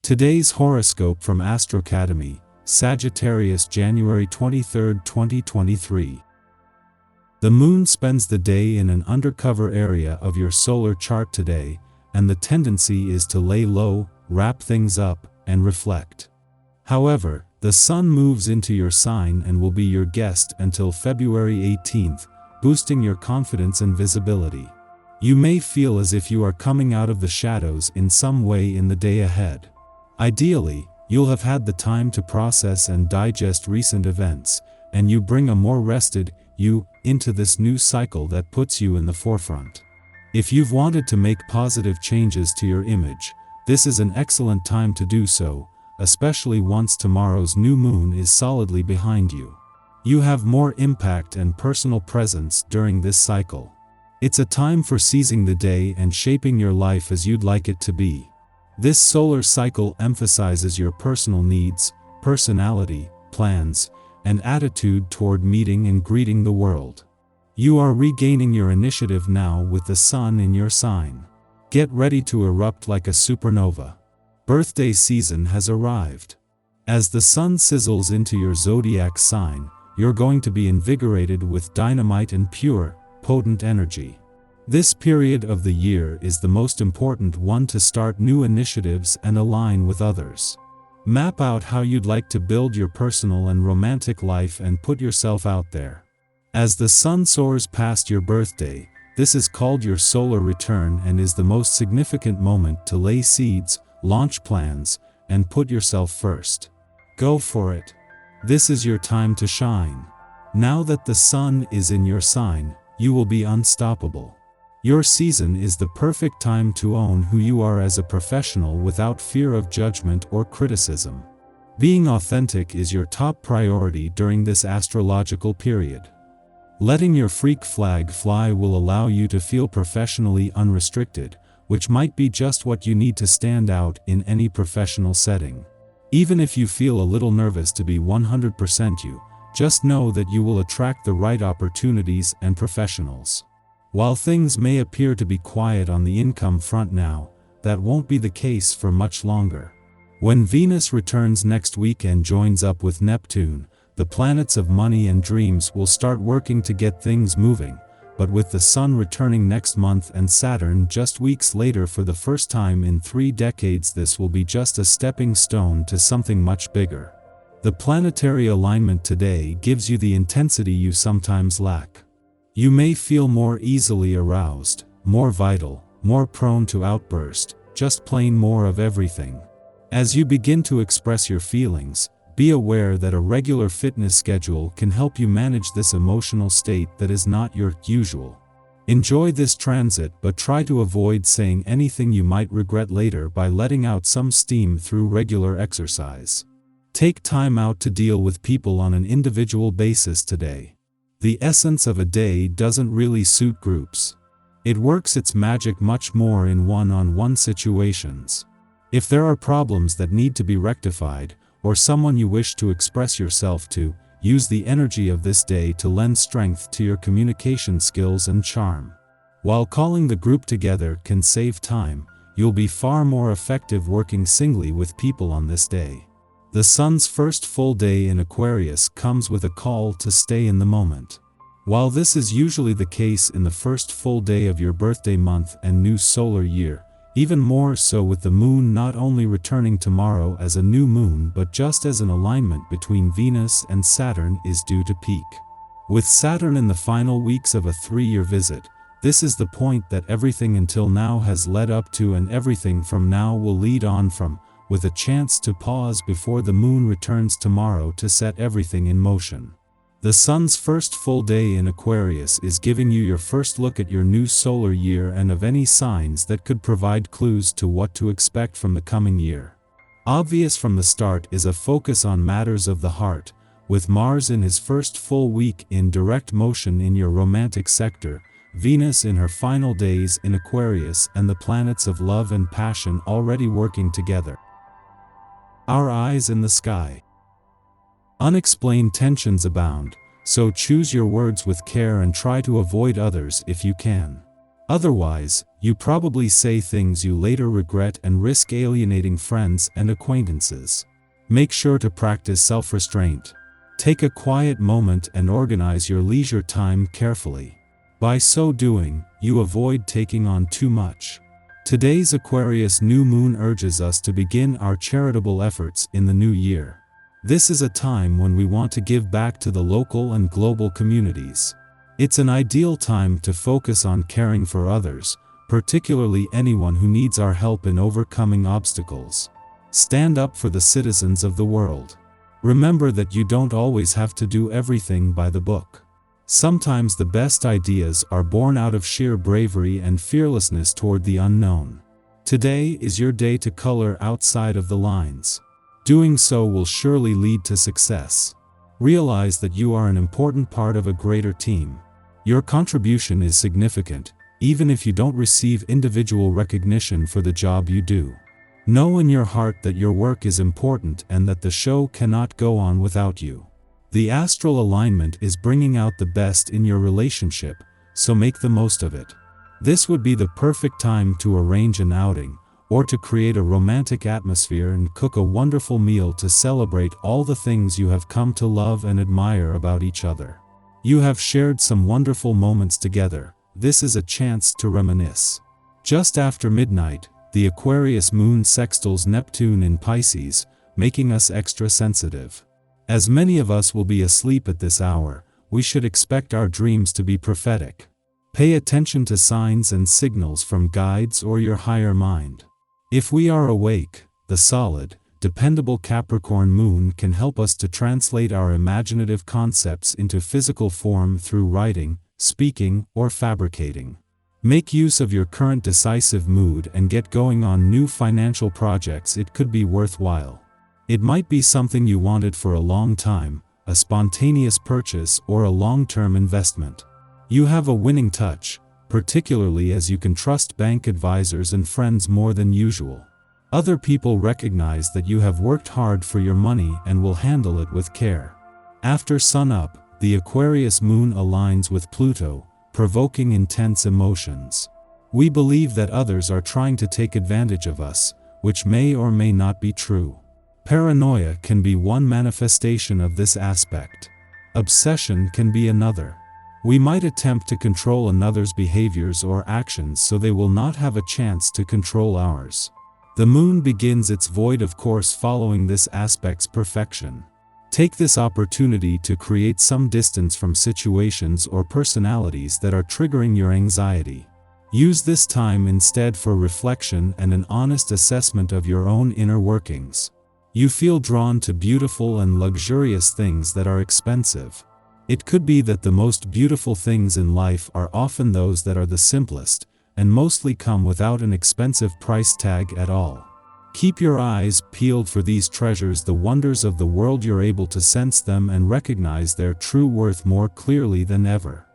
Today's horoscope from Astrocademy, Sagittarius January 23, 2023. The moon spends the day in an undercover area of your solar chart today, and the tendency is to lay low, wrap things up, and reflect. However, the sun moves into your sign and will be your guest until February 18th, boosting your confidence and visibility. You may feel as if you are coming out of the shadows in some way in the day ahead. Ideally, you'll have had the time to process and digest recent events, and you bring a more rested you into this new cycle that puts you in the forefront. If you've wanted to make positive changes to your image, this is an excellent time to do so, especially once tomorrow's new moon is solidly behind you. You have more impact and personal presence during this cycle. It's a time for seizing the day and shaping your life as you'd like it to be. This solar cycle emphasizes your personal needs, personality, plans, and attitude toward meeting and greeting the world. You are regaining your initiative now with the sun in your sign. Get ready to erupt like a supernova. Birthday season has arrived. As the sun sizzles into your zodiac sign, you're going to be invigorated with dynamite and pure, potent energy. This period of the year is the most important one to start new initiatives and align with others. Map out how you'd like to build your personal and romantic life and put yourself out there. As the sun soars past your birthday, this is called your solar return and is the most significant moment to lay seeds, launch plans, and put yourself first. Go for it. This is your time to shine. Now that the sun is in your sign, you will be unstoppable. Your season is the perfect time to own who you are as a professional without fear of judgment or criticism. Being authentic is your top priority during this astrological period. Letting your freak flag fly will allow you to feel professionally unrestricted, which might be just what you need to stand out in any professional setting. Even if you feel a little nervous to be 100% you, just know that you will attract the right opportunities and professionals. While things may appear to be quiet on the income front now, that won't be the case for much longer. When Venus returns next week and joins up with Neptune, the planets of money and dreams will start working to get things moving, but with the Sun returning next month and Saturn just weeks later for the first time in 3 decades, this will be just a stepping stone to something much bigger. The planetary alignment today gives you the intensity you sometimes lack. You may feel more easily aroused, more vital, more prone to outburst, just plain more of everything. As you begin to express your feelings, be aware that a regular fitness schedule can help you manage this emotional state that is not your usual. Enjoy this transit, but try to avoid saying anything you might regret later by letting out some steam through regular exercise. Take time out to deal with people on an individual basis today. The essence of a day doesn't really suit groups. It works its magic much more in one-on-one situations. If there are problems that need to be rectified, or someone you wish to express yourself to, use the energy of this day to lend strength to your communication skills and charm. While calling the group together can save time, you'll be far more effective working singly with people on this day. The sun's first full day in Aquarius comes with a call to stay in the moment. While this is usually the case in the first full day of your birthday month and new solar year, even more so with the moon not only returning tomorrow as a new moon but just as an alignment between Venus and Saturn is due to peak. With Saturn in the final weeks of a 3-year visit, this is the point that everything until now has led up to and everything from now will lead on from, with a chance to pause before the moon returns tomorrow to set everything in motion. The sun's first full day in Aquarius is giving you your first look at your new solar year and of any signs that could provide clues to what to expect from the coming year. Obvious from the start is a focus on matters of the heart, with Mars in his first full week in direct motion in your romantic sector, Venus in her final days in Aquarius, and the planets of love and passion already working together. Our eyes in the sky. Unexplained tensions abound, so choose your words with care and try to avoid others if you can. Otherwise, you probably say things you later regret and risk alienating friends and acquaintances. Make sure to practice self-restraint. Take a quiet moment and organize your leisure time carefully. By so doing, you avoid taking on too much. Today's Aquarius new moon urges us to begin our charitable efforts in the new year. This is a time when we want to give back to the local and global communities. It's an ideal time to focus on caring for others, particularly anyone who needs our help in overcoming obstacles. Stand up for the citizens of the world. Remember that you don't always have to do everything by the book. Sometimes the best ideas are born out of sheer bravery and fearlessness toward the unknown. Today is your day to color outside of the lines. Doing so will surely lead to success. Realize that you are an important part of a greater team. Your contribution is significant, even if you don't receive individual recognition for the job you do. Know in your heart that your work is important and that the show cannot go on without you. The astral alignment is bringing out the best in your relationship, so make the most of it. This would be the perfect time to arrange an outing, or to create a romantic atmosphere and cook a wonderful meal to celebrate all the things you have come to love and admire about each other. You have shared some wonderful moments together. This is a chance to reminisce. Just after midnight, the Aquarius moon sextiles Neptune in Pisces, making us extra sensitive. As many of us will be asleep at this hour, we should expect our dreams to be prophetic. Pay attention to signs and signals from guides or your higher mind. If we are awake, the solid, dependable Capricorn moon can help us to translate our imaginative concepts into physical form through writing, speaking, or fabricating. Make use of your current decisive mood and get going on new financial projects. It could be worthwhile. It might be something you wanted for a long time, a spontaneous purchase or a long-term investment. You have a winning touch, particularly as you can trust bank advisors and friends more than usual. Other people recognize that you have worked hard for your money and will handle it with care. After sunup, the Aquarius moon aligns with Pluto, provoking intense emotions. We believe that others are trying to take advantage of us, which may or may not be true. Paranoia can be one manifestation of this aspect. Obsession can be another. We might attempt to control another's behaviors or actions so they will not have a chance to control ours. The moon begins its void of course following this aspect's perfection. Take this opportunity to create some distance from situations or personalities that are triggering your anxiety. Use this time instead for reflection and an honest assessment of your own inner workings. You feel drawn to beautiful and luxurious things that are expensive. It could be that the most beautiful things in life are often those that are the simplest, and mostly come without an expensive price tag at all. Keep your eyes peeled for these treasures, the wonders of the world. You're able to sense them and recognize their true worth more clearly than ever.